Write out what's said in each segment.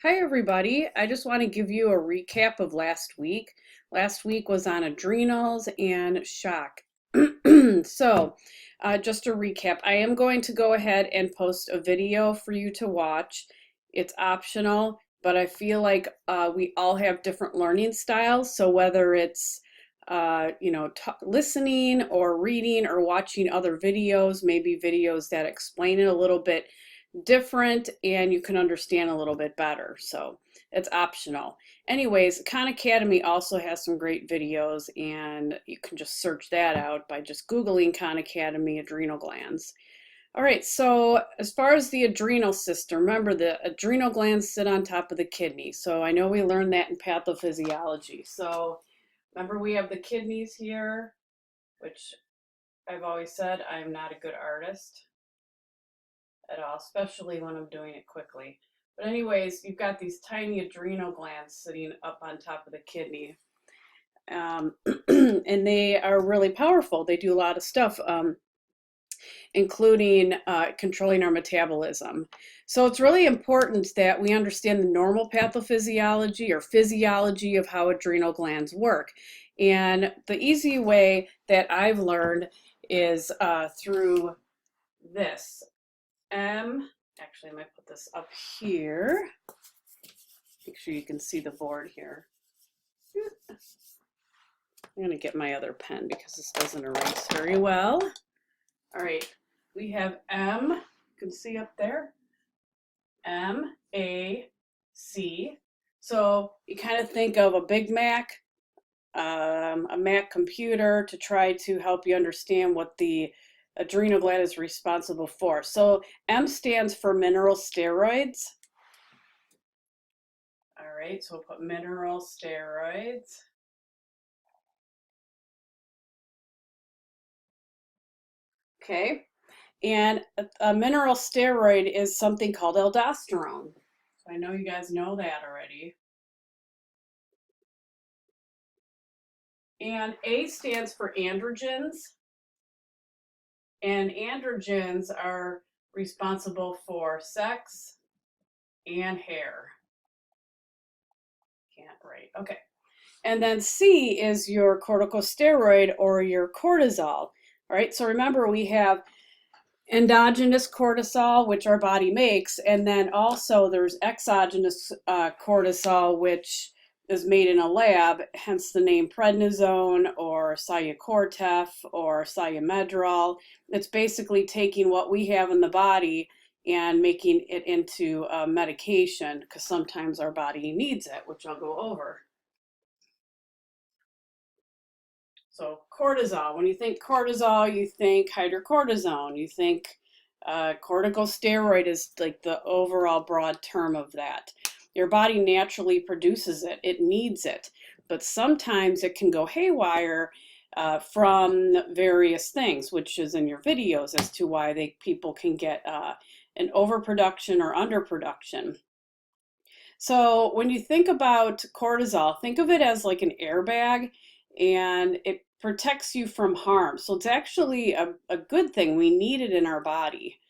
Hi, everybody. I just want to give you a recap of last week. Last week was on adrenals and shock. Just a recap. I am going to go ahead and post a video for you to watch. It's optional, but I feel like we all have different learning styles. So whether it's listening or reading or watching other videos, maybe videos that explain it a little bit different and you can understand a little bit better. So it's optional. Anyways, Khan Academy also has some great videos, and you can just search that out by just Googling Khan Academy adrenal glands. All right, so as far as the adrenal system, remember the adrenal glands sit on top of the kidney. So I know we learned that in pathophysiology. So remember we have the kidneys here, which I've always said I'm not a good artist at all, especially when I'm doing it quickly. But anyways, you've got these tiny adrenal glands sitting up on top of the kidney. And they are really powerful. They do a lot of stuff, including controlling our metabolism. So it's really important that we understand the normal pathophysiology or physiology of how adrenal glands work. And the easy way that I've learned is through this. Actually, I might put this up here. Make sure you can see the board here. I'm going to get my other pen because this doesn't erase very well. All right, we have M, you can see up there, M-A-C. So you kind of think of a Big Mac, a Mac computer, to try to help you understand what the adrenal gland is responsible for. So M stands for mineral steroids. All right, so we'll put mineral steroids. Okay, and a mineral steroid is something called aldosterone. So I know you guys know that already. And A stands for androgens. And androgens are responsible for sex and hair. Can't write. Okay. And then C is your corticosteroid or your cortisol. All right. So remember, we have endogenous cortisol, which our body makes, and then also there's exogenous cortisol, which is made in a lab, hence the name prednisone or Sayacortef or Sayamedrol. It's basically taking what we have in the body and making it into a medication, because sometimes our body needs it, which I'll go over. So cortisol, when you think cortisol, you think hydrocortisone, you think corticosteroid is like the overall broad term of that. Your body naturally produces it, it needs it, but sometimes it can go haywire from various things, which is in your videos as to why people can get an overproduction or underproduction. So when you think about cortisol, think of it as like an airbag, and it protects you from harm. So it's actually a good thing. We need it in our body.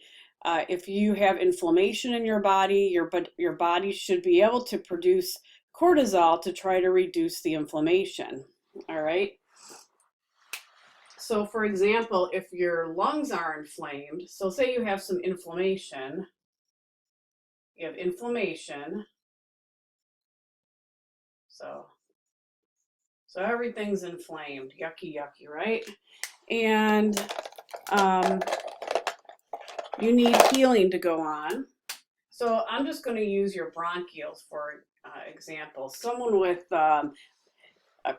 If you have inflammation in your body, your body should be able to produce cortisol to try to reduce the inflammation. All right. So for example, if your lungs are inflamed, so say you have some inflammation, so everything's inflamed, yucky, right? And you need healing to go on. So I'm just going to use your bronchioles for example. Someone with a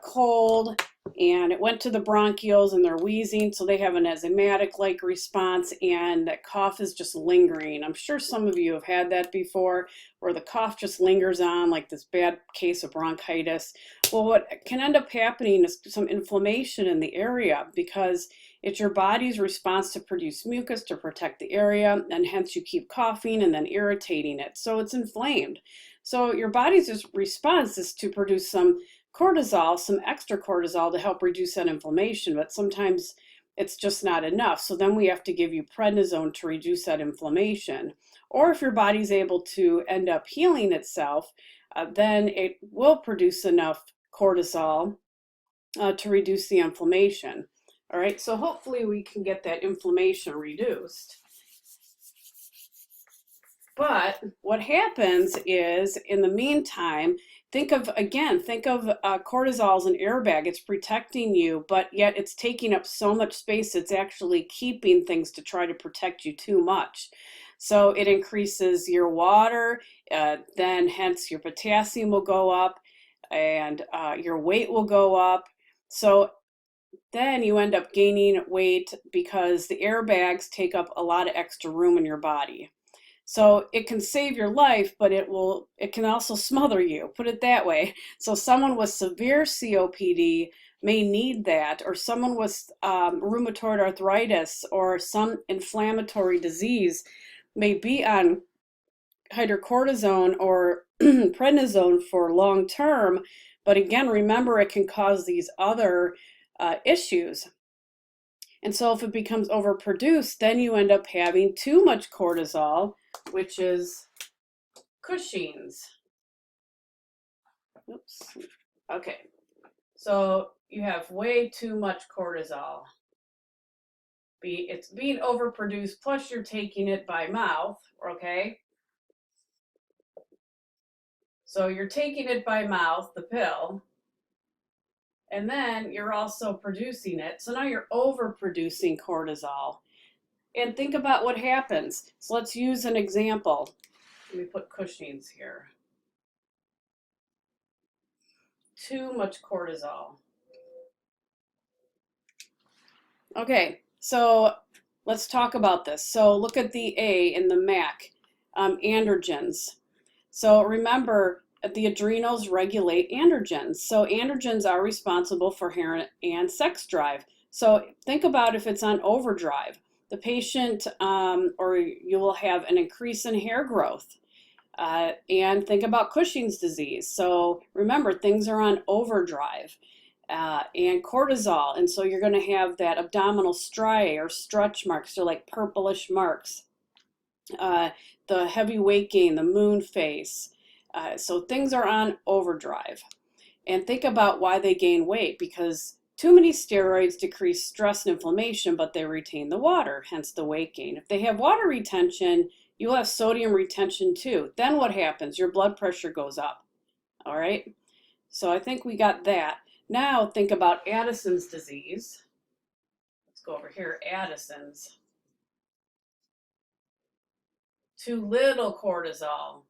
cold and it went to the bronchioles and they're wheezing, so they have an asthmatic-like response, and that cough is just lingering. I'm sure some of you have had that before, where the cough just lingers on, like this bad case of bronchitis. Well, what can end up happening is some inflammation in the area, because it's your body's response to produce mucus to protect the area, and hence you keep coughing and then irritating it. So it's inflamed. So your body's response is to produce some cortisol, some extra cortisol, to help reduce that inflammation, but sometimes it's just not enough. So then we have to give you prednisone to reduce that inflammation. Or if your body's able to end up healing itself, then it will produce enough cortisol to reduce the inflammation. All right, so hopefully we can get that inflammation reduced. But what happens is, in the meantime, think of cortisol as an airbag. It's protecting you, but yet it's taking up so much space, it's actually keeping things to try to protect you too much. So it increases your water, then hence your potassium will go up, and your weight will go up. So then you end up gaining weight because the airbags take up a lot of extra room in your body. So it can save your life, but it can also smother you, put it that way. So someone with severe COPD may need that, or someone with rheumatoid arthritis or some inflammatory disease may be on hydrocortisone or prednisone for long term. But again, remember, it can cause these other issues. And so if it becomes overproduced, then you end up having too much cortisol, which is Cushing's. Oops. Okay. So you have way too much cortisol. It's being overproduced, plus you're taking it by mouth, okay? So you're taking it by mouth, the pill, and then you're also producing it. So now you're overproducing cortisol. And think about what happens. So let's use an example. Let me put Cushing's here. Too much cortisol. Okay, so let's talk about this. So look at the A in the MAC, androgens. So remember, the adrenals regulate androgens. So androgens are responsible for hair and sex drive. So think about if it's on overdrive. The patient, or you will have an increase in hair growth. And think about Cushing's disease. So remember, things are on overdrive. And cortisol, and so you're going to have that abdominal striae or stretch marks. They're like purplish marks. The heavy weight gain, the moon face. So things are on overdrive. And think about why they gain weight, because too many steroids decrease stress and inflammation, but they retain the water, hence the weight gain. If they have water retention, you'll have sodium retention too. Then what happens? Your blood pressure goes up. All right? So I think we got that. Now think about Addison's disease. Let's go over here, Addison's. Too little cortisol,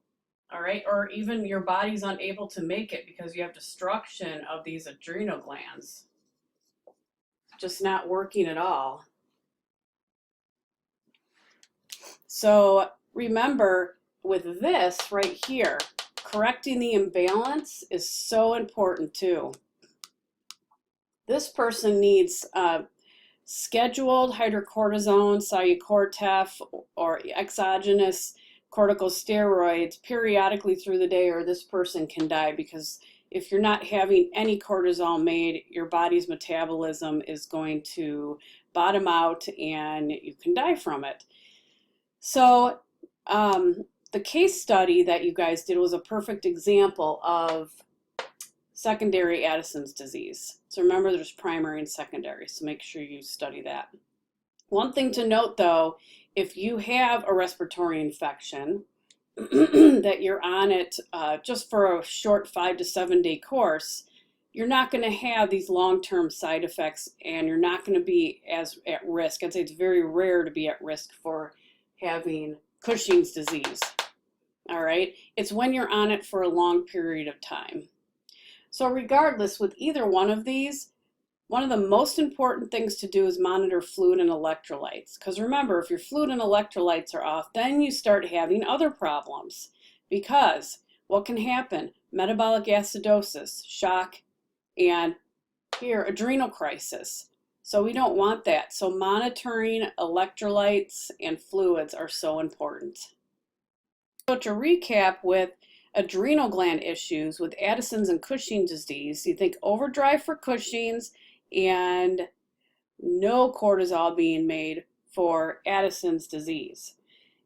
all right? Or even your body's unable to make it because you have destruction of these adrenal glands. Just not working at all. So remember, with this right here, correcting the imbalance is so important too. This person needs scheduled hydrocortisone, Solucortef, or exogenous corticosteroids periodically through the day, or this person can die, because if you're not having any cortisol made, your body's metabolism is going to bottom out and you can die from it. So the case study that you guys did was a perfect example of secondary Addison's disease. So remember, there's primary and secondary, so make sure you study that. One thing to note though, if you have a respiratory infection, that you're on it just for a short 5 to 7 day course, you're not going to have these long-term side effects, and you're not going to be as at risk. I'd say it's very rare to be at risk for having Cushing's disease. All right, it's when you're on it for a long period of time. So regardless, with either one of these, one of the most important things to do is monitor fluid and electrolytes. Because remember, if your fluid and electrolytes are off, then you start having other problems. Because what can happen? Metabolic acidosis, shock, and here, adrenal crisis. So we don't want that. So monitoring electrolytes and fluids are so important. So to recap, with adrenal gland issues, with Addison's and Cushing's disease, you think overdrive for Cushing's and no cortisol being made for Addison's disease.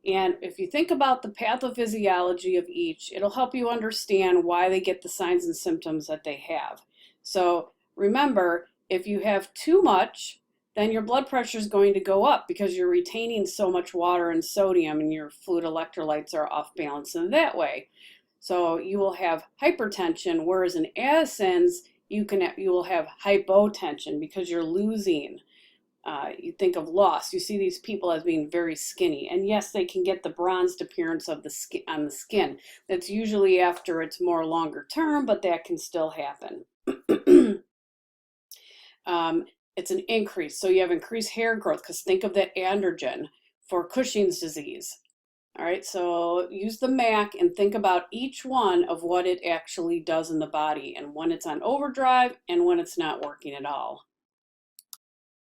And if you think about the pathophysiology of each, it'll help you understand why they get the signs and symptoms that they have. So remember, if you have too much, then your blood pressure is going to go up because you're retaining so much water and sodium and your fluid electrolytes are off balance in that way. So you will have hypertension, whereas in Addison's, you will have hypotension because you're losing. You think of loss. You see these people as being very skinny, and yes, they can get the bronzed appearance of the skin on the skin. That's usually after it's more longer term, but that can still happen. It's an increase, so you have increased hair growth because think of that androgen for Cushing's disease. All right, so use the MAC and think about each one of what it actually does in the body and when it's on overdrive and when it's not working at all.